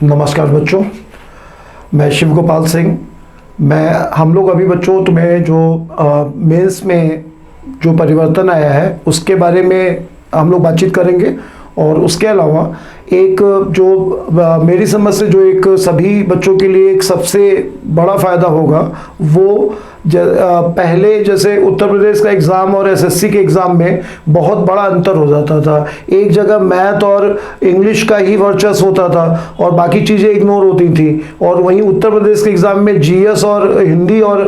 नमस्कार बच्चों, मैं शिव गोपाल सिंह। हम लोग अभी बच्चों तुम्हें जो मेंस में जो परिवर्तन आया है उसके बारे में हम लोग बातचीत करेंगे। और उसके अलावा एक जो मेरी समझ से जो एक सभी बच्चों के लिए एक सबसे बड़ा फ़ायदा होगा वो पहले जैसे उत्तर प्रदेश का एग्ज़ाम और एसएससी के एग्ज़ाम में बहुत बड़ा अंतर हो जाता था। एक जगह मैथ और इंग्लिश का ही वर्चस्व होता था और बाकी चीज़ें इग्नोर होती थी, और वहीं उत्तर प्रदेश के एग्ज़ाम में जीएस और हिंदी और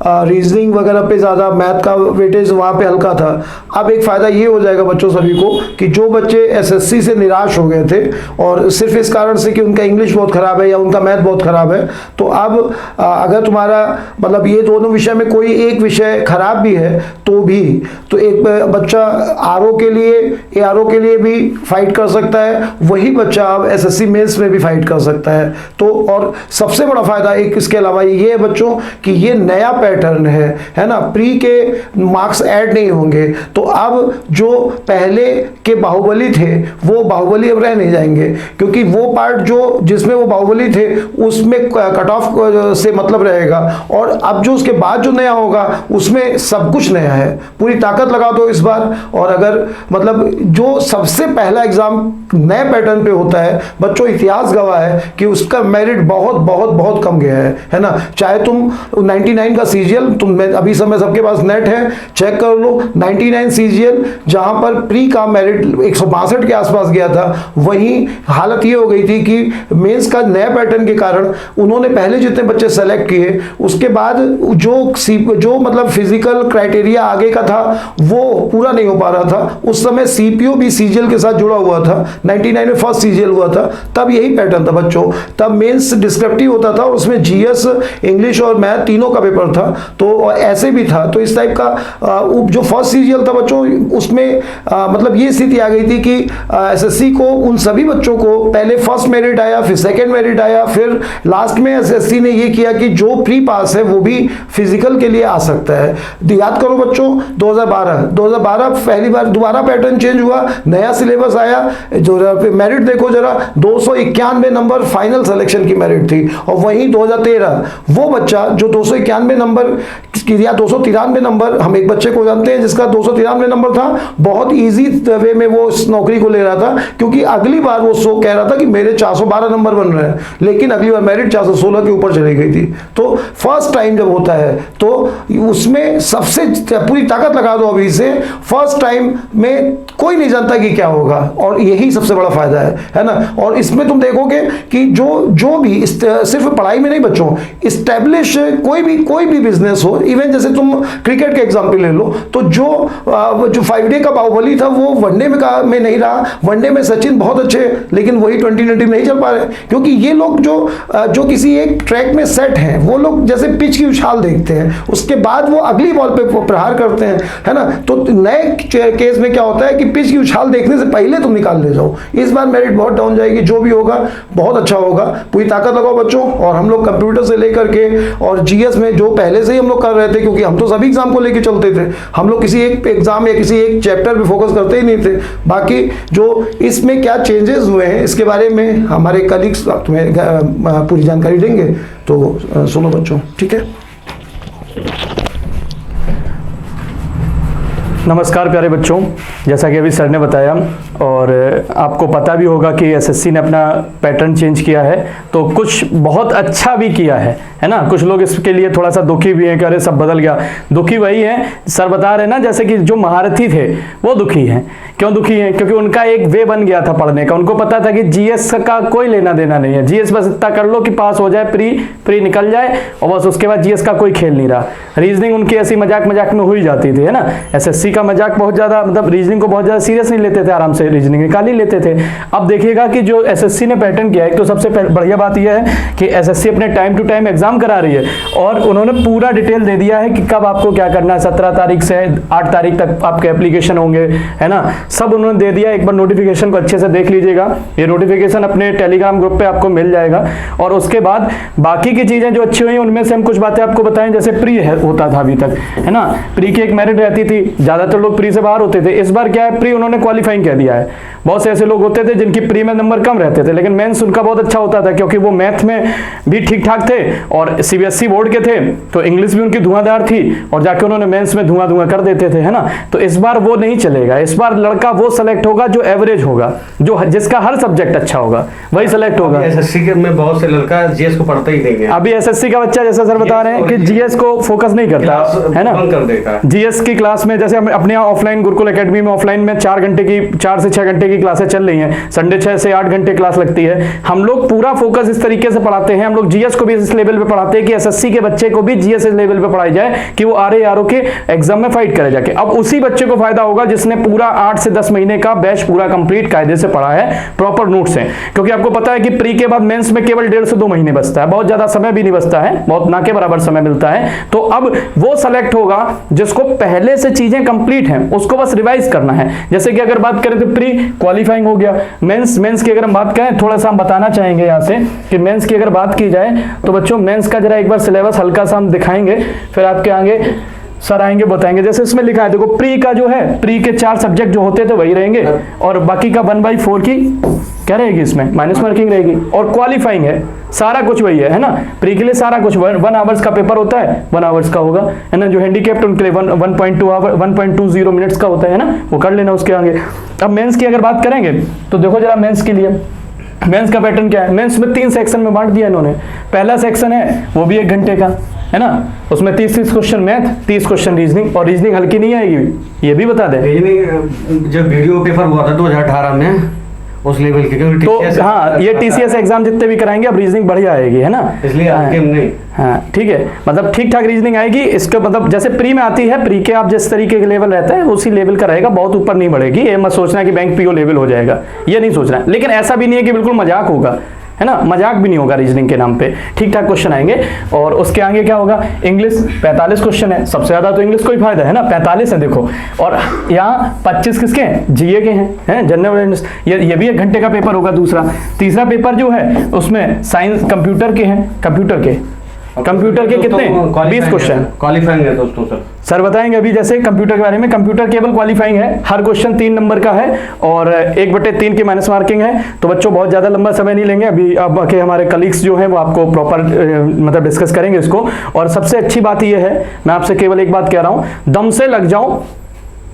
रीजनिंग वगैरह पे ज़्यादा, मैथ का वेटेज वहाँ पे हल्का था। अब एक फ़ायदा ये हो जाएगा बच्चों सभी को कि जो बच्चे एसएससी से निराश हो गए थे और सिर्फ इस कारण से कि उनका इंग्लिश बहुत ख़राब है या उनका मैथ बहुत ख़राब है, तो अब अगर तुम्हारा मतलब ये दोनों विषय में कोई एक विषय खराब भी है तो एक बच्चा आरओ के लिए भी फाइट कर सकता है, वही बच्चा अब एसएससी मेंस में भी फाइट कर सकता है। तो और सबसे बड़ा फायदा एक इसके अलावा ये है बच्चों कि ये नया पैटर्न है ना, प्री के मार्क्स ऐड नहीं होंगे। तो अब जो पहले के बाहुबली थे वो बाहुबली अब रह नहीं जाएंगे, क्योंकि वो पार्ट जो जिसमें वो बाहुबली थे उसमें कट ऑफ से मतलब रहेगा, और अब जो उसके बाद जो नया होगा उसमें सब कुछ नया है। पूरी ताकत लगा दो इस बार। और अगर मतलब जो सबसे पहला एग्जाम नए पैटर्न पे होता है बच्चों, इतिहास गवाह है कि उसका मेरिट बहुत बहुत बहुत कम गया है ना। चाहे तुम 99 का सीजीएल, तुम अभी समय सबके पास नेट है, चेक कर लो 99 सीजीएल जहां पर प्री का मेरिट 162 के आसपास गया था, वहीं हालत ये हो गई थी कि मेंस का नया पैटर्न के कारण उन्होंने पहले जितने बच्चे सेलेक्ट किए उसके बाद जो मतलब फिजिकल क्राइटेरिया आगे का था वो पूरा नहीं हो पा रहा था। उस समय सीपीओ भी सीजीएल के साथ जुड़ा हुआ था, 99 में फर्स्ट सीजीएल हुआ था, तब यही पैटर्न था बच्चों। तब मेंस डिस्क्रिप्टिव होता था, उसमें जीएस, इंग्लिश और मैथ तीनों का पेपर था, तो ऐसे भी था। तो इस टाइप का जो फर्स्ट सीजीएल था बच्चों उसमें मतलब ये स्थिति आ गई थी कि एसएससी को उन सभी बच्चों को पहले फर्स्ट मेरिट आया, फिर सेकेंड मेरिट आया, फिर लास्ट में एसएससी ने ये किया कि जो प्री पास है वो भी फिजिकल के लिए आ सकता है। याद करो बच्चों 2012 पहली बार दोबारा पैटर्न चेंज हुआ, नया सिलेबस आया, जो मेरिट देखो जरा 291 नंबर फाइनल सिलेक्शन की मेरिट थी। और वहीं 2013 वो बच्चा जो 291 नंबर या 293 नंबर, हम एक बच्चे को जानते हैं जिसका 293 नंबर था, बहुत इजी वे में वो इस नौकरी को ले रहा था, क्योंकि अगली बार वो कह रहा था कि मेरे 412 नंबर बन रहे हैं, लेकिन अगली बार मेरिट 416 के ऊपर चली गई थी। तो फर्स्ट टाइम जब होता है तो उसमें सबसे पूरी ताकत लगा दो अभी से। फर्स्ट टाइम में कोई नहीं जानता कि क्या होगा, और यही सबसे बड़ा फायदा है ना। और इसमें तुम देखोगे कि जो भी सिर्फ पढ़ाई में नहीं बच्चों, इस्टेब्लिश कोई भी बिजनेस हो, इवन जैसे तुम क्रिकेट के एग्जाम्पल ले लो, तो जो 5 डे का बाहुबली था वो वनडे में नहीं रहा। वनडे में सचिन बहुत अच्छे, लेकिन वही 2020 नहीं चल पा रहे, क्योंकि ये लोग जो किसी एक ट्रैक में सेट हैं, वो लोग जैसे पिच की उछाल देखते हैं, उसके बाद वो अगली बॉल पे प्रहार करते हैं, है ना। तो नए केस में क्या होता है कि पिच की उछाल देखने से पहले तुम निकाल ले जाओ। इस बार मेरिट बहुत डाउन जाएगी, जो भी होगा बहुत अच्छा होगा। पूरी ताकत लगाओ बच्चों। और हम लोग कंप्यूटर से लेकर के और जीएस में जो पहले से ही हम लोग कर रहे थे, क्योंकि हम तो सभी एग्जाम को लेके चलते थे, हम लोग किसी एक एग्जाम या किसी एक चैप्टर पे फोकस करते ही नहीं थे। बाकी जो इसमें क्या चेंजेस हुए हैं इसके बारे में हमारे कलीग्स तुम्हें पूरी जानकारी देंगे, तो सुनो बच्चों, ठीक है। नमस्कार प्यारे बच्चों, जैसा कि अभी सर ने बताया और आपको पता भी होगा कि एसएससी ने अपना पैटर्न चेंज किया है, तो कुछ बहुत अच्छा भी किया है ना। कुछ लोग इसके लिए थोड़ा सा दुखी भी हैं कि अरे सब बदल गया। दुखी वही है, सर बता रहे ना, जैसे कि जो महारथी थे वो दुखी हैं। क्यों दुखी हैं? क्योंकि उनका एक वे बन गया था पढ़ने का। उनको पता था कि जीएस का कोई लेना देना नहीं है, जीएस बस इतना कर लो कि पास हो जाए, प्री निकल जाए, और बस उसके बाद जीएस का कोई खेल नहीं रहा। रीजनिंग उनकी ऐसी मजाक में हो ही जाती थी, है ना। एसएससी का मजाक बहुत ज्यादा, मतलब रीजनिंग को बहुत ज्यादा सीरियस नहीं लेते थे, आराम से रीजनिंग निकाल ही लेते थे। अब देखिएगा कि जो एसएससी ने पैटर्न किया है, तो सबसे बढ़िया बात यह है कि एसएससी अपने टाइम टू टाइम एग्जाम करा रही है, और उन्होंने पूरा डिटेल दे दिया है कि कब आपको क्या करना है। 17 तारीख से 8 तारीख तक आपके एप्लीकेशन होंगे, है ना, सब उन्होंने दे दिया। एक बार नोटिफिकेशन को अच्छे से देख लीजिएगा, ये नोटिफिकेशन अपने टेलीग्राम ग्रुप पे आपको मिल जाएगा। और उसके बाद बाकी की चीजें जो अच्छी हुई उनमें से हम कुछ बातें आपको बताएं। जैसे प्री होता था अभी तक, है ना, प्री की एक मेरिट रहती थी, ज्यादातर लोग प्री से बाहर होते थे। इस बार क्या है, प्री उन्होंने क्वालिफाइंग कह दिया है। बहुत से ऐसे लोग होते थे जिनकी प्री में नंबर कम रहते थे, लेकिन मेंस उनका बहुत अच्छा होता था, क्योंकि वो मैथ में भी ठीक ठाक थे और सीबीएसई बोर्ड के थे, तो इंग्लिश भी उनकी धुआंधार थी और जाके उन्होंने मेंस में धुआं कर देते थे, है ना। तो इस बार वो नहीं चलेगा, इस बार लड़का वो सेलेक्ट होगा जो एवरेज होगा, जो जिसका हर सब्जेक्ट अच्छा होगा वही सेलेक्ट होगा। एसएससी में बहुत से लड़का जीएस को पढ़ता ही नहीं है। अभी एसएससी का बच्चा जैसा सर बता रहे हैं कि जीएस को फोकस नहीं करता, है ना, कर देगा। जीएस की क्लास में जैसे अपने यहाँ ऑफलाइन गुरुकुल एकेडमी में ऑफलाइन में 4 से 6 घंटे की क्लासें चल रही हैं, संडे 6 से 8 घंटे क्लास लगती है। हम लोग पूरा फोकस इस तरीके से पढ़ाते हैं, हम लोग जीएस को भी इस लेवल पे पढ़ाते हैं कि एसएससी के बच्चे को भी जीएस इस लेवल पे पढ़ाई जाए कि वो आरओ के एग्जाम में फाइट करे जाके। अब उसी बच्चे को फायदा होगा जिसने पूरा 8 से 10 महीने का बैच पूरा कंप्लीट कायदे से पढ़ा है, प्रॉपर नोट से, क्योंकि आपको पता है कि प्री के बाद मेंस में केवल 1.5 से 2 महीने बचता है, बहुत ज्यादा समय भी नहीं बचता है, बहुत ना के बराबर समय मिलता है। तो अब वो सेलेक्ट होगा जिसको पहले से चीजें कंप्लीट हैं, उसको बस रिवाइज करना है। जैसे कि अगर बात करें तो प्री क्वालिफाइंग हो गया, मेंस की अगर हम बात करें, थोड़ा सा हम बताना चाहेंगे यहाँ से कि मेंस की अगर बात की जाए तो बच्चों मेंस का जरा एक बार सिलेबस हल्का सा हम दिखाएंगे, फिर आपके आगे सर आएंगे बताएंगे। जैसे इसमें लिखा है देखो, प्री का जो है, प्री के 4 सब्जेक्ट जो होते थे वही रहेंगे और बाकी का 1/4 की क्या रहेगी, इसमें माइनस मार्किंग रहेगी और क्वालिफाइंग है, सारा कुछ वही है ना। प्री के लिए सारा कुछ 1 आवर्स का पेपर होता है, 1 आवर्स का होगा, है ना। जो हैंडीकैप्ड उनके लिए 1.20 मिनट्स का होता है ना, वो कर लेना उसके आगे। अब मेंस की अगर बात करेंगे तो देखो जरा मेंस के लिए, मेंस का पैटर्न क्या है। मेंस में 3 सेक्शन में बांट दिया इन्होंने। पहला सेक्शन है वो भी 1 घंटे का, है ना, उसमें 30 क्वेश्चन मैथ, 30 क्वेश्चन रीजनिंग, और रीजनिंग हल्की नहीं आएगी, ये भी बता दें। रीजनिंग जब वीडियो पेपर हुआ था 2018 में उस लेवल के, क्योंकि तो हाँ, ये टीसीएस एग्जाम जितने भी कराएंगे अब रीजनिंग बढ़िया आएगी, है ना, इसलिए नहीं। हाँ ठीक है, मतलब ठीक ठाक रीजनिंग आएगी। इसका मतलब जैसे प्री में आती है, प्री के आप जिस तरीके के लेवल रहता है उसी लेवल का रहेगा, बहुत ऊपर नहीं बढ़ेगी। ये मत सोचना कि बैंक पीओ लेवल हो जाएगा, ये नहीं सोचना। लेकिन ऐसा भी नहीं है कि बिल्कुल मजाक होगा, है ना, मजाक भी नहीं होगा रीजनिंग के नाम पे, ठीक ठाक क्वेश्चन आएंगे। और उसके आगे क्या होगा, इंग्लिश 45 क्वेश्चन है, सबसे ज्यादा तो इंग्लिश को ही फायदा है ना, 45 है देखो। और यहाँ 25 किसके हैं, जीए के हैं, जनरल अवेयरनेस, ये भी 1 घंटे का पेपर होगा। तीसरा पेपर जो है उसमें साइंस कंप्यूटर के हैं, कंप्यूटर के कितने 20 क्वेश्चन क्वालिफाइंग है दोस्तों। सर बताएंगे अभी जैसे कंप्यूटर के बारे में। कंप्यूटर केवल क्वालिफाइंग है, हर क्वेश्चन 3 नंबर का है और 1/3 की माइनस मार्किंग है। तो बच्चों बहुत ज्यादा लंबा समय नहीं लेंगे, अभी अब के हमारे कलीग्स जो हैं वो आपको प्रॉपर मतलब डिस्कस करेंगे इसको। और सबसे अच्छी बात ये है, मैं आपसे केवल एक बात कह रहा हूँ, दम से लग जाओ।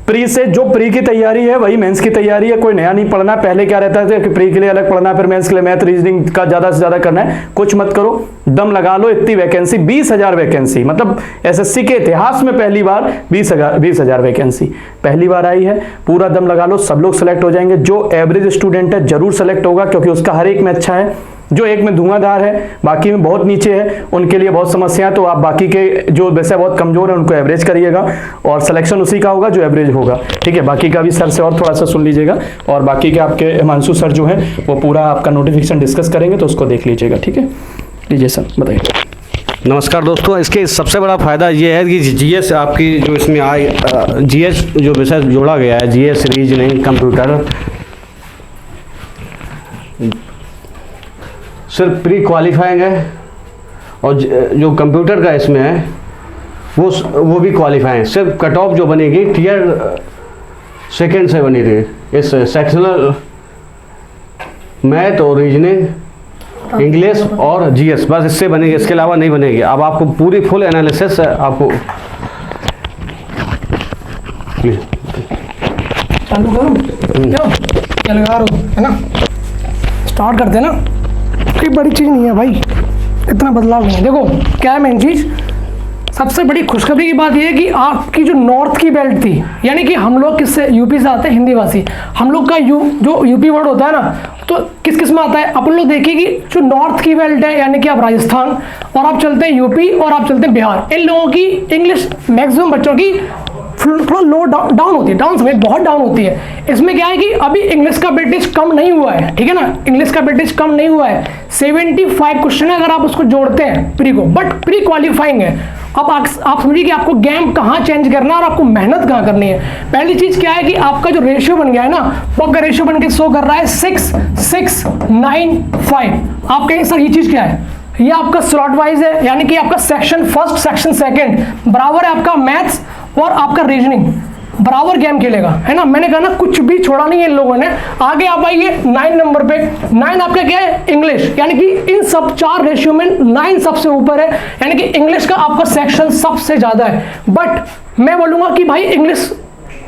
प्री से जो प्री की तैयारी है वही मेंस की तैयारी है, कोई नया नहीं पढ़ना। पहले क्या रहता था कि प्री के लिए अलग पढ़ना, फिर मेंस के लिए मैथ रीजनिंग का ज्यादा से ज्यादा करना है, कुछ मत करो, दम लगा लो। इतनी वैकेंसी 20,000 वैकेंसी, मतलब एसएससी के इतिहास में पहली बार 20,000 वैकेंसी पहली बार आई है। पूरा दम लगा लो, सब लोग सेलेक्ट हो जाएंगे। जो एवरेज स्टूडेंट है जरूर सेलेक्ट होगा, क्योंकि उसका हर एक में अच्छा है। जो एक में धुआंधार है, बाकी में बहुत नीचे है, उनके लिए बहुत समस्याएं। तो आप बाकी के जो वैसे बहुत कमजोर है उनको एवरेज करिएगा और सिलेक्शन उसी का होगा जो एवरेज होगा, ठीक है। बाकी का भी सर से और थोड़ा सा सुन लीजिएगा, और बाकी के आपके हिमांशु सर जो है वो पूरा आपका नोटिफिकेशन डिस्कस करेंगे, तो उसको देख लीजिएगा, ठीक है। लीजिए सर बताइए। नमस्कार दोस्तों, इसके सबसे बड़ा फायदा ये है कि जीएस आपकी जो इसमें आई, जीएस जो विषय जोड़ा गया है, जीएस रीजनिंग कंप्यूटर, सिर्फ प्री क्वालिफाइंग है। और जो कंप्यूटर का इसमें है वो भी क्वालिफाइंग। सिर्फ कट ऑफ जो बनेगी टियर 2 से बनी थी, इस सेक्शनल मैथ और रीजनिंग, इंग्लिश और जीएस, बस इससे बनेगी, इसके अलावा नहीं बनेगी। अब आपको पूरी फुल एनालिसिस आपको चालू करूँ क्या लगा रहा हूँ, है ना, स्टार्ट करते हैं ना। कोई बड़ी चीज़ नहीं है भाई, इतना बदलाव नहीं है। देखो क्या है मेन चीज़, सबसे बड़ी खुशखबरी की बात यह है कि आपकी जो नॉर्थ की बेल्ट थी, यानी कि हम लोग किससे, यूपी से आते हैं, हिंदीवासी, हम लोग का जो यूपी वर्ड होता है ना, तो किस किस में आता है। अपन लोग देखिए कि जो नॉर्थ की बेल्ट है, यानी कि आप राजस्थान और आप चलते हैं यूपी और आप चलते हैं बिहार, इन लोगों की इंग्लिश मैक्सिमम बच्चों की थोड़ा लो डाउन होती है, डाउन समेत बहुत डाउन होती है। इसमें क्या है कि अभी इंग्लिश का वेटेज कम नहीं हुआ है, ठीक है ना, इंग्लिश का वेटेज कम नहीं हुआ है। 75 क्वेश्चन है अगर आप उसको जोड़ते हैं प्री को, बट प्री क्वालिफाइंग है। अब आप समझिए कि आपको गेम कहाँ चेंज करना है और आपको मेहनत कहाँ करनी है। पहली चीज क्या है कि आपका जो रेशियो बन गया है ना, वो आपका रेशियो बन के शो कर रहा है 6, 6, 9, 5। आप कहेंगे सर ये चीज क्या है, ये आपका स्लॉट वाइज है, यानी कि आपका सेक्शन फर्स्ट सेक्शन सेकंड बराबर है आपका मैथ्स और आपका रीजनिंग बराबर गेम खेलेगा, है ना। मैंने कहा ना कुछ भी छोड़ा नहीं है इन लोगों ने। आगे आप आइए 9 नंबर पे। 9 आपका क्या है? इंग्लिश, यानी कि इन सब 4 रेशियो में 9 सबसे ऊपर है, यानी कि इंग्लिश का आपका सेक्शन सबसे ज्यादा है। बट मैं बोलूंगा कि भाई इंग्लिश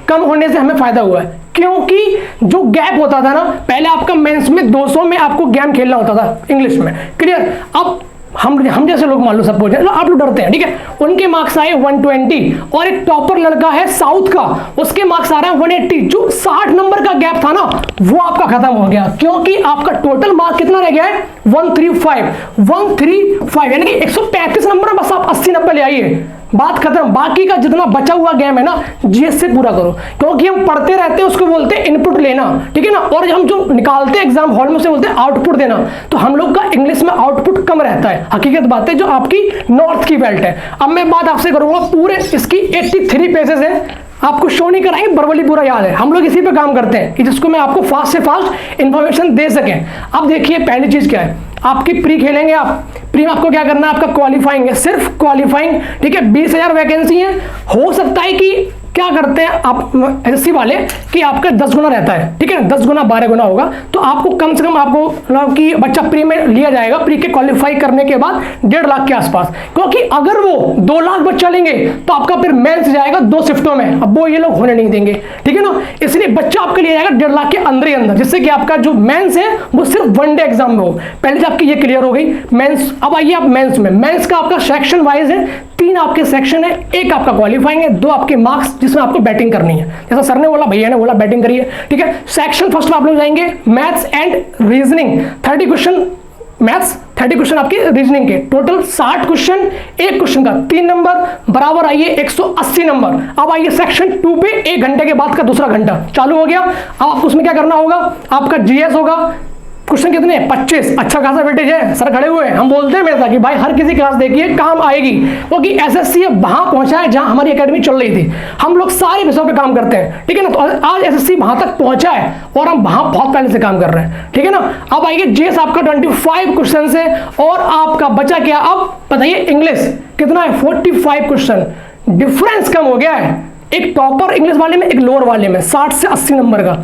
कम होने से हमें फायदा हुआ है, क्योंकि जो गैप होता था ना, पहले आपका मेंस में 200 में आपको गेम खेलना होता था इंग्लिश में, क्लियर। अब हम जैसे लोग मान लो सपोज आप लोग डरते हैं, ठीक है, उनके मार्क्स आए 120 और एक टॉपर लड़का है साउथ का, उसके मार्क्स आ रहे हैं 180। जो 60 नंबर का गैप था ना, वो आपका खत्म हो गया, क्योंकि आपका टोटल मार्क कितना रह गया है? 135 यानी कि 135 नंबर बस आप 80-90 ले आइए, बात खत्म। बाकी का जितना बचा हुआ गेम है ना, जीएस से पूरा करो, क्योंकि हम पढ़ते रहते हैं, उसको बोलते हैं इनपुट लेना, ठीक है ना। और हम जो निकालते हैं एग्जाम हॉल में उसे बोलते हैं आउटपुट देना। तो हम लोग का इंग्लिश में आउटपुट कम रहता है, हकीकत बात है, जो आपकी नॉर्थ की बेल्ट है। अब मैं बात आपसे करूंगा, पूरे इसकी 83 पेजेस है, आपको शो नहीं कराएंगे, बरवली पूरा याद है। हम लोग इसी पे काम करते हैं कि जिसको मैं आपको फास्ट से फास्ट इंफॉर्मेशन दे सकें। अब देखिए पहली चीज क्या है, आपकी प्री खेलेंगे आप। प्री में आपको क्या करना है? आपका क्वालिफाइंग है, सिर्फ क्वालिफाइंग, ठीक है। 20,000 वैकेंसी है। हो सकता है कि क्या करते हैं आप एसएससी वाले कि आपका 10 गुना रहता है, ठीक है ना, 10 गुना 12 गुना होगा, तो आपको कम से कम आपको मतलब कि बच्चा प्री में लिया जाएगा, प्री के क्वालिफाई करने के बाद 1.5 लाख के आसपास। क्योंकि अगर वो 2 लाख बच्चा लेंगे तो आपका फिर मेंस जाएगा 2 शिफ्टों में, अब वो ये लोग होने नहीं देंगे, ठीक है ना। इसलिए बच्चा आपके लिए जाएगा 1.5 लाख के अंदर ही अंदर, जिससे कि आपका जो मेंस है वो सिर्फ 1 डे एग्जाम में हो। पहले से आपकी ये क्लियर हो गई मेंस। अब आइए आप मेंस में। मेंस का आपका सेक्शन वाइज है, 3 आपके सेक्शन है, 1 आपका क्वालिफाइंग है, 2 आपके मार्क्स जिसमें आपको बैटिंग करनी है। जैसा सर ने बोला, भैया ने बोला बैटिंग करिए, ठीक है। सेक्शन फर्स्ट में आप लोग जाएंगे maths and reasoning, 30 question maths, 30 question आपके रीजनिंग के, टोटल 60 क्वेश्चन, एक क्वेश्चन का 3 नंबर, बराबर आइए 180 नंबर। अब आइए सेक्शन 2 पे, 1 घंटे के बाद का दूसरा घंटा चालू हो गया। अब आपको उसमें क्या करना होगा? आपका जीएस होगा, क्वेश्चन कितने? 25। अच्छा खासा वेटेज है, सर खड़े हुए हैं। हम बोलते हैं हमेशा कि भाई हर किसी क्लास देखिए काम आएगी, क्योंकि एसएससी वहां पहुंचा है जहां हमारी एकेडमी चल रही थी। हम लोग सारे विषयों पे काम करते हैं, ठीक है ना। तो आज एसएससी वहां तक पहुंचा है और हम वहां बहुत पहले से काम कर रहे हैं, ठीक है ना। अब आइए जीएस आपका 25 क्वेश्चन है और आपका बचा क्या? अब बताइए इंग्लिश कितना है? 45 क्वेश्चन। डिफरेंस कम हो गया है, एक टॉपर इंग्लिश वाले में, एक लोअर वाले में, 60 से 80 नंबर का।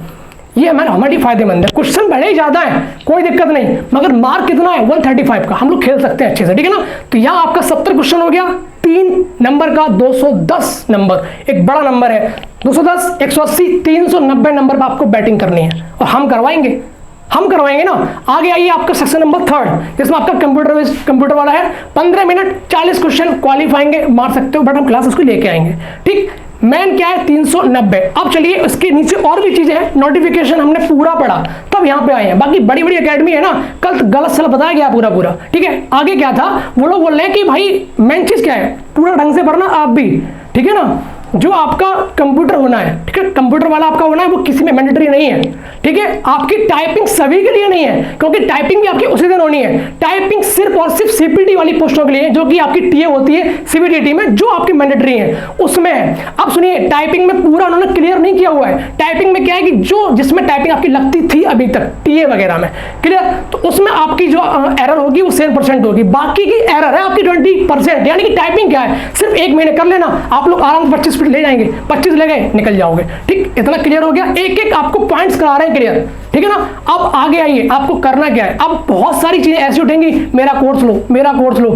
ये हमारे फायदेमंद है। क्वेश्चन भले ही ज्यादा है, कोई दिक्कत नहीं, मगर मार्क कितना है? 135 का। हम लोग खेल सकते हैं अच्छे से, ठीक है ना। तो यहाँ आपका 70 क्वेश्चन हो गया, 3 नंबर का 210 नंबर, एक बड़ा नंबर है। 210, 180, 390 नंबर पर आपको बैटिंग करनी है और हम करवाएंगे ना। आगे आइए आपका सेक्शन नंबर 3 जिसमें आपका कंप्यूटर वाला है। 15 मिनट 40 क्वेश्चन क्वालिफाइंग मार सकते हो, बट हम क्लास उसको लेके आएंगे, ठीक। मैन क्या है? 390। अब चलिए उसके नीचे और भी चीजें हैं, नोटिफिकेशन हमने पूरा पढ़ा तब यहाँ पे आए हैं। बाकी बड़ी बड़ी एकेडमी है ना, कल गलत सलत बताया गया पूरा, ठीक है। आगे क्या था? वो लोग बोल रहे हैं कि भाई मेन चीज क्या है, पूरा ढंग से पढ़ना आप भी, ठीक है ना। जो आपका कंप्यूटर होना है, ठीक है, कंप्यूटर वाला आपका होना है, वो किसी में मैंडेटरी नहीं है, ठीक है। आपकी टाइपिंग सभी के लिए नहीं है, क्योंकि टाइपिंग भी आपकी उसी दिन होनी है। टाइपिंग सिर्फ और सिर्फ सीपीटी वाली पोस्टों के लिए है, जो कि आपकी टीए होती है सीबीटीटी में, जो आपकी मैंडेटरी है उसमें है। अब सुनिए, टाइपिंग में पूरा उन्होंने क्लियर नहीं किया हुआ है। टाइपिंग में क्या है कि जो जिसमें टाइपिंग आपकी लगती थी अभी तक टीए वगैरह में, क्लियर, तो उसमें आपकी जो एरर होगी वो 7% होगी, बाकी की एरर है आपकी 20%। यानी कि टाइपिंग क्या है, सिर्फ 1 महीने कर लेना, आप लोग आराम से 25 ले जाएंगे, 25 ले गए निकल जाओगे, ठीक। इतना क्लियर हो गया, एक एक आपको पॉइंट्स करा रहे हैं क्लियर, ठीक है ना। अब आगे आइए, आपको करना क्या है? अब बहुत सारी चीजें ऐसी उठेंगी, मेरा कोर्स लो।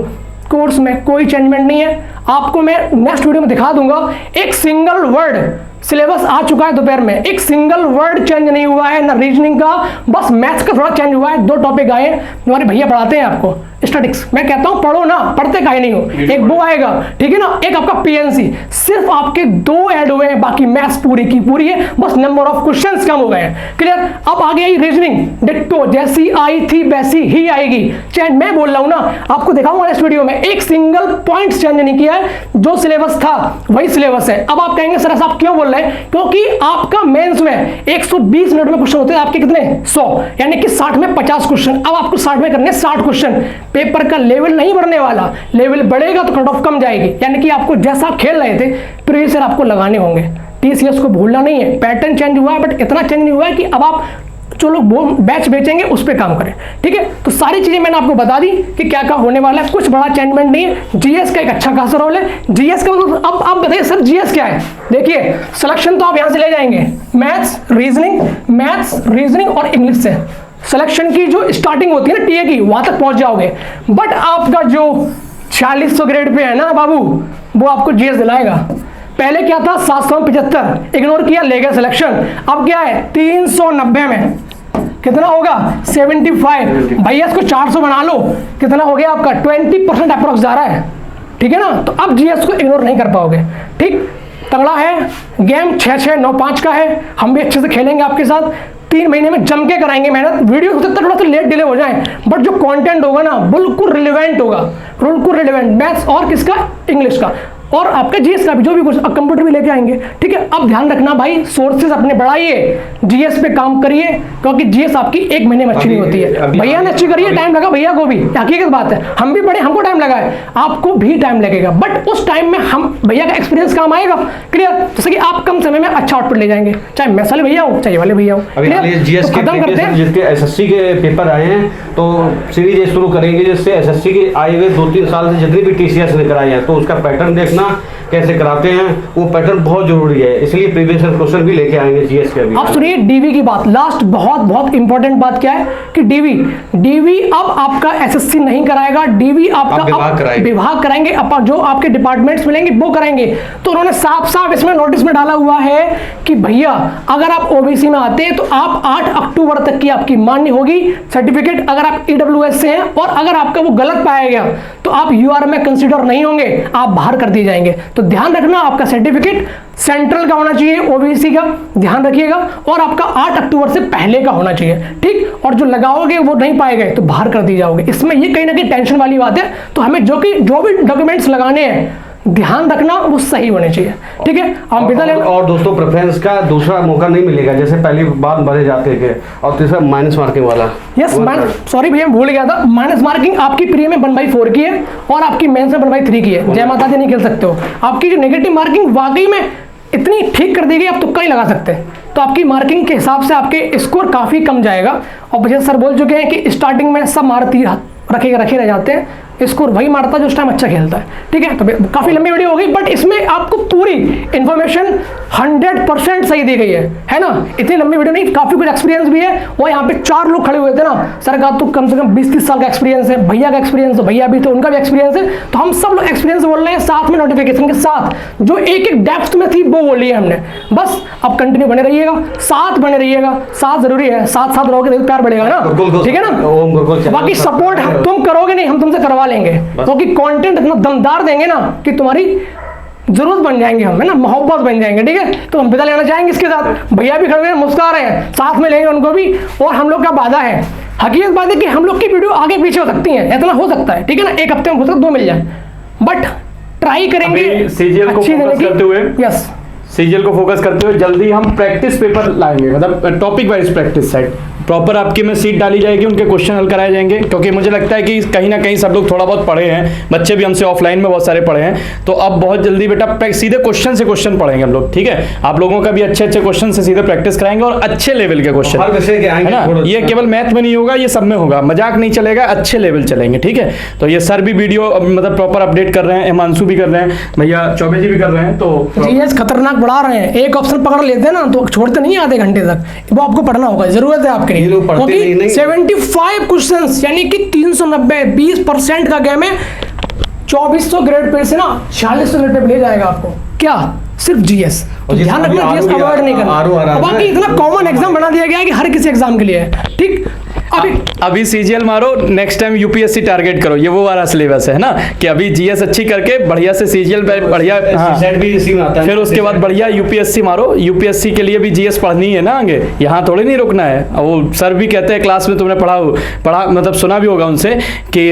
कोर्स में कोई चेंजमेंट नहीं है, आपको मैं नेक्स्ट वीडियो में दिखा दूंगा। एक सिंगल वर्ड सिलेबस आ चुका है दोपहर में, एक सिंगल वर्ड चेंज नहीं हुआ है, ना रीजनिंग का, बस मैथ्स का थोड़ा चेंज हुआ है। 2 टॉपिक आए, हमारे भैया पढ़ाते हैं आपको स्टैटिक्स। मैं कहता हूं पढ़ो ना, पढ़ते काहे नहीं हो। एक वो आएगा, ठीक है ना, एक आपका पीएनसी, सिर्फ आपके 2 ऐड हुए हैं, बाकी मैथ्स पूरी की पूरी है, बस नंबर ऑफ क्वेश्चंस कम हो गए हैं, क्लियर। अब आगे आई रीजनिंग, डिट्टो जैसी आई थी वैसी ही आएगी। चेंज मैं बोल रहा हूं ना, आपको दिखाऊंगा इस वीडियो में, एक सिंगल पॉइंट चेंज नहीं किया है, जो सिलेबस था वही सिलेबस है। अब आप कहेंगे सर साहब क्यों बोल रहे हैं? क्योंकि आपका मेंस में 120 मिनट में क्वेश्चन होते हैं, आपके कितने? 100, यानी कि 60 में 50 क्वेश्चन। अब आपको 60 में करने 60 क्वेश्चन। पेपर का लेवल नहीं बढ़ने वाला, लेवल बढ़ेगा तो कट ऑफ कम जाएगी, यानी कि आपको जैसा आप खेल रहे थे प्रीवियस ईयर आपको लगाने होंगे। टीसीएस को भूलना नहीं है, पैटर्न चेंज हुआ है, बट इतना चेंज नहीं हुआ है कि अब आप जो लोग वो बैच बेचेंगे उस पर काम करें, ठीक है। तो सारी चीजें मैंने आपको बता दी कि क्या क्या होने वाला है, कुछ बड़ा चेंजमेंट नहीं है। जीएस का एक अच्छा खासा रोल है। जीएस का मतलब अब आप बताइए सर जीएस क्या है। देखिए सिलेक्शन तो आप यहां से ले जाएंगे, मैथ्स रीजनिंग और इंग्लिश से सिलेक्शन की जो स्टार्टिंग होती है ना टीए की, वहां तक पहुंच जाओगे। बट आपका जो 4600 ग्रेड पे है ना बाबू, वो आपको जीएस दिलाएगा। पहले क्या था 775, इग्नोर किया, ले गया सिलेक्शन। अब क्या है 390 में कितना होगा 75, भैया इसको 400 बना लो, कितना हो गया आपका 20% अप्रोक्स जा रहा है, ठीक है ना। तो अब जीएस को इग्नोर नहीं कर पाओगे, ठीक। तगड़ा है गेम, 6-6-9-5 का है। हम भी अच्छे से खेलेंगे आपके साथ, 3 महीने में जम के कराएंगे मेहनत। वीडियो हो सकता है थोड़ा सा लेट डिले हो जाए, बट जो कंटेंट होगा ना बिल्कुल रिलेवेंट होगा, बिल्कुल रिलेवेंट। मैथ्स और किसका, इंग्लिश का, और आपका जीएस का भी, जो भी कुछ कंप्यूटर भी लेके आएंगे, ठीक है। अब ध्यान रखना भाई, सोर्सेज अपने बढ़ाइए, जीएस पे काम करिए, क्योंकि जीएस आपकी 1 महीने में अच्छी नहीं होती है। भैया ने अच्छी करी है, टाइम लगा भैया को भी, हकीकत बात है। हम भी पढ़े, हमको टाइम लगा है, आपको भी टाइम लगेगा, बट उस टाइम में हम भैया का एक्सपीरियंस काम आएगा। क्लियर, जैसे कि आप कम समय में अच्छा आउटपुट ले जाएंगे, चाहे मैथ्स वाले भैया हो चाहे वाले भैया हो। जीएस के खत्म करते हैं। जिसके एसएससी के पेपर आए हैं तो सीरीज शुरू करेंगे, जिससे एसएससी के आए हुए 2-3 साल से जितनी भी टीसीएस लेकर आए हैं, तो उसका पैटर्न देखना कैसे कराते हैं, वो पैटर्न बहुत जरूरी है। इसलिए प्रीवियस क्वेश्चन भी लेके आएंगे जीएस के अभी। अब सुनिए डीवी की बात, लास्ट बहुत इंपॉर्टेंट बात क्या है कि डीवी अब आपका एसएससी नहीं कराएगा, डीवी आपका विभाग कराएंगे। जो आपके डिपार्टमेंट्स मिलेंगे वो कराएंगे। तो उन्होंने साफ इसमें नोटिस में डाला हुआ है कि भैया अगर आप ओबीसी में आते हैं तो आप 8 अक्टूबर तक की आपकी मान्य होगी सर्टिफिकेट। अगर आप ईडब्ल्यूएस से हैं और अगर आपका वो गलत पाया गया तो आप यूआर में कंसीडर नहीं होंगे, आप बाहर कर दिए जाएंगे। तो ध्यान रखना, आपका सर्टिफिकेट सेंट्रल का होना चाहिए, ओबीसी का, ध्यान रखिएगा, और आपका 8 अक्टूबर से पहले का होना चाहिए, ठीक। और जो लगाओगे वो नहीं पाए गए तो बाहर कर दिए जाओगे। इसमें ये कहीं ना कहीं टेंशन वाली बात है। तो हमें जो भी डॉक्यूमेंट्स लगाने हैं ध्यान रखना वो सही होने चाहिए, ठीक है। हम बिना लेना। और दोस्तों प्रेफरेंस का दूसरा मौका नहीं मिलेगा, जैसे पहली बार भरे जाते थे। और तीसरा माइनस मार्किंग वाला, यस सॉरी भैया भूल गया था, माइनस मार्किंग आपकी प्री में 1/4 की है और आपकी मेंस में 1/3 की है। जय माता दी नहीं खेल सकते हो। आपकी जो नेगेटिव मार्किंग वाकई में इतनी ठीक कर दी गई, आप तुक्का ही लगा सकते हैं। तो आपकी मार्किंग के हिसाब से आपके स्कोर काफी कम जाएगा। और भैया सर बोल चुके हैं कि स्टार्टिंग में सब मारती रखे रह जाते हैं, स्कोर वही मारता जो उस टाइम अच्छा खेलता है, ठीक है। तो काफी लंबी वीडियो हो गई, बट इसमें आपको पूरी इंफॉर्मेशन 100% सही दी गई है ना। इतनी लंबी वीडियो नहीं, काफी कुछ एक्सपीरियंस भी है। वो यहाँ पे 4 लोग खड़े हुए थे ना, सर का तो कम से कम 20-30 साल का एक्सपीरियंस है, भैया का एक्सपीरियंस है, भैया भी तो उनका भी एक्सपीरियंस है। तो हम सब लोग एक्सपीरियंस बोल रहे हैं, साथ में नोटिफिकेशन के साथ जो एक डेप्थ में थी वो बोली है हमने। बस अब कंटिन्यू बने रहिएगा, साथ बने रहिएगा, साथ जरूरी है, साथ रहोगे तो प्यार बढ़ेगा ना, ठीक है ना। बाकी सपोर्ट तुम करोगे नहीं, हम तुमसे करवा लेंगे, क्योंकि कंटेंट इतना दमदार देंगे ना कि तुम्हारी जरूरत बन जाएंगे हम, है ना, मोहब्बत बन जाएंगे, ठीक है। तो हम विदा लेना चाहेंगे इसके साथ। भैया भी खड़े हैं, मुस्कुरा रहे हैं, साथ में लेंगे उनको भी। और हम लोग का वादा है, हकीकत बात है कि हम लोग की वीडियो आगे पीछे हो सकती है, इतना हो सकता है, ठीक है ना। एक हफ्ते में हो सकता है 2 मिल जाए, बट ट्राई करेंगे सीजीएल को फोकस करते हुए। यस, सीजीएल को फोकस करते हुए जल्दी हम प्रैक्टिस पेपर लाएंगे, मतलब topic wise practice set proper आपकी में सीट डाली जाएगी, उनके क्वेश्चन हल कराए जाएंगे। क्योंकि मुझे लगता है कि कहीं ना कहीं सब लोग थोड़ा बहुत पढ़े हैं, बच्चे भी हमसे ऑफलाइन में बहुत सारे पढ़े हैं। तो अब बहुत जल्दी बेटा सीधे क्वेश्चन से क्वेश्चन पढ़ेंगे हम लोग, ठीक है। आप लोगों का भी अच्छे क्वेश्चन से सीधे प्रैक्टिस कराएंगे और अच्छे लेवल के क्वेश्चन, है ना। ये केवल मैथ में नहीं होगा, ये सब में होगा, मजाक नहीं चलेगा, अच्छे लेवल चलेंगे, ठीक है। तो ये सर भी वीडियो मतलब प्रॉपर अपडेट कर रहे हैं, हिमांशु भी कर रहे हैं, भैया चौबे जी भी कर रहे हैं। तो जीएस खतरनाक बढ़ा रहे हैं, एक ऑप्शन पकड़ लेते हैं ना तो छोड़ते नहीं आधे घंटे तक, वो आपको पढ़ना होगा, जरूरत है आपके लिए, क्योंकि 75 क्वेश्चंस यानी कि 390, 20% का गेम है। 2400 ग्रेड पे से ना 4600 ग्रेड पे ले जाएगा आपको, क्या सिर्फ जीएस। ध्यान रखना जीएस अवॉइड नहीं करना। बाकी इतना कॉमन एग्जाम बना दिया गया है कि हर किसी एग्जाम के लिए है, ठीक। अभी सीजीएल मारो, नेक्स्ट टाइम यूपीएससी टारगेट करो, ये वो वाला सिलेबस है ना कि अभी जीएस अच्छी करके बढ़िया से सीजीएल बढ़िया, फिर उसके बाद बढ़िया यूपीएससी मारो। यूपीएससी के लिए भी जीएस पढ़नी है ना आगे, यहाँ थोड़ी नहीं रुकना है। वो सर भी कहते हैं क्लास में, तुमने पढ़ा मतलब सुना भी होगा उनसे कि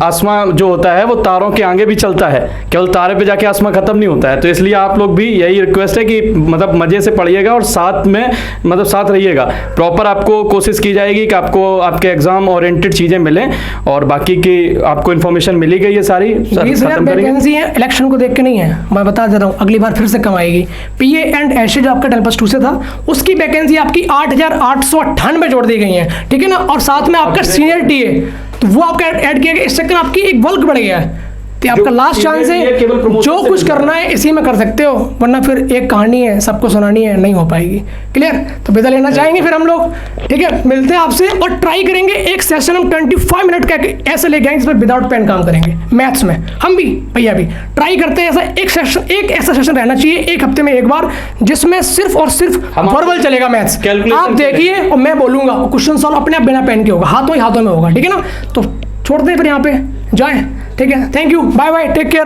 आसमां जो होता है वो तारों के आगे भी चलता है, केवल तारे पे जाके आसमां खत्म नहीं होता है। तो इसलिए आप लोग भी यही रिक्वेस्ट है कि मतलब मजे से पढ़िएगा और साथ में मतलब साथ रहिएगा। प्रॉपर आपको कोशिश की जाएगी कि आपको आपके एग्जाम ओरिएंटेड चीज़ें मिलें, और बाकी की आपको इन्फॉर्मेशन मिली गई है सारी। 20,000 खत्म करेंगे। वैकेंसी है, इलेक्शन को देख के नहीं है, मैं बता दे रहा हूँ, अगली बार फिर से कम आएगी। पीए एंड एसए जो आपका 10+2 से था, उसकी वैकेंसी आपकी 8,898 जोड़ दी गई है, ठीक है ना। और साथ में आपका सीनियर टीए, तो वो आपका ऐड किया गया, इस चक्कर आपकी एक बल्क बढ़ गया है। तो आपका लास्ट चांस है, जो कुछ करना है इसी में कर सकते हो, वरना फिर एक कहानी है सबको सुनानी है, नहीं हो पाएगी। क्लियर? तो विदा लेना चाहेंगे फिर हम लोग, ठीक है। मिलते हैं आपसे और ट्राई करेंगे एक सेशन हम 25 मिनट का ऐसे ले गए जिसमें विदाउट पेन काम करेंगे मैथ्स में। हम भी भैया भी ट्राई करते हैं ऐसा एक सेशन, एक ऐसा सेशन रहना चाहिए एक हफ्ते में एक बार, जिसमें सिर्फ और सिर्फ वर्बल चलेगा मैथ्स। आप देखिए और मैं बोलूंगा, क्वेश्चन सॉल्व अपने आप बिना पेन के होगा, हाथों ही हाथों में होगा, ठीक है ना। तो छोड़ते हैं फिर यहाँ पे जाएं, ठीक है। Thank you, bye bye, take care.